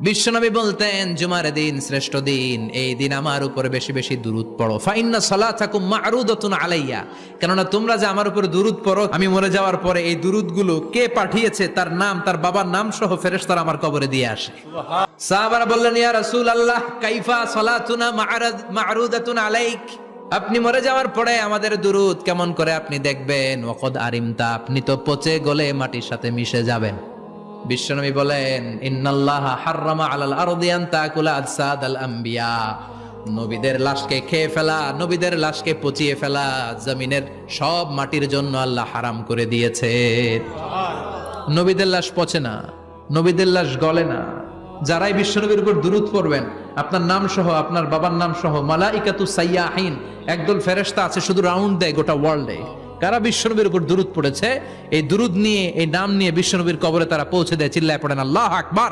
বিশ্বনবী বলতেন জুমার দিন শ্রেষ্ঠ দিন, এই দিন আমার উপরে বেশি বেশি দুরূদ পড়ো। ফাইন্না সালাতাকুম মা'রুদাতুন আলাইয়া, কেননা তোমরা যে আমার উপরে দুরূদ পড়ো, আমি মরে যাওয়ার পরে এই দুরূদগুলো কে পাঠিয়েছে তার নাম, তার বাবার নাম সহ ফেরেশতারা আমার কবরে দিয়ে আসে। সাহাবারা বললেন, ইয়া রাসূলুল্লাহ কাইফা সালাতুনা মা'রুদাতুন আলাইক, আপনি মরে যাওয়ার পরে আমাদের দুরূদ কেমন করে আপনি দেখবেন? ওয়াকাদ আরিমতা, আপনি তো পচে গলে মাটির সাথে মিশে যাবেন। বিশ্বনবী বলেন, ইন্নাল্লাহা হাররামা আলাল আরদি আন তাকুলা আজসাদাল আম্বিয়া, নবীদের লাশকে খেয়ে ফেলা, নবীদের লাশকে পচিয়ে ফেলা জমিনের সব মাটির জন্য আল্লাহ হারাম করে দিয়েছে। নবীদের লাশ পচে না, নবীদের লাশ গলে না। যারাই বিশ্বনবীর উপর দুরূদ পড়বেন, আপনার নাম সহ, আপনার বাবার নাম সহ, মালাইকাতু সাইয়াহিন, একদল ফেরেশতা আছে শুধু রাউন্ড দেয় গোটা ওয়ার্ল্ডে। কারা বিশ্বনবীর উপর দুরূদ পড়েছে, এই দুরূদ নিয়ে, এই নাম নিয়ে বিশ্বনবীর কবরে তারা পৌঁছে দেয়। চিল্লায় পড়েন আল্লাহু আকবার।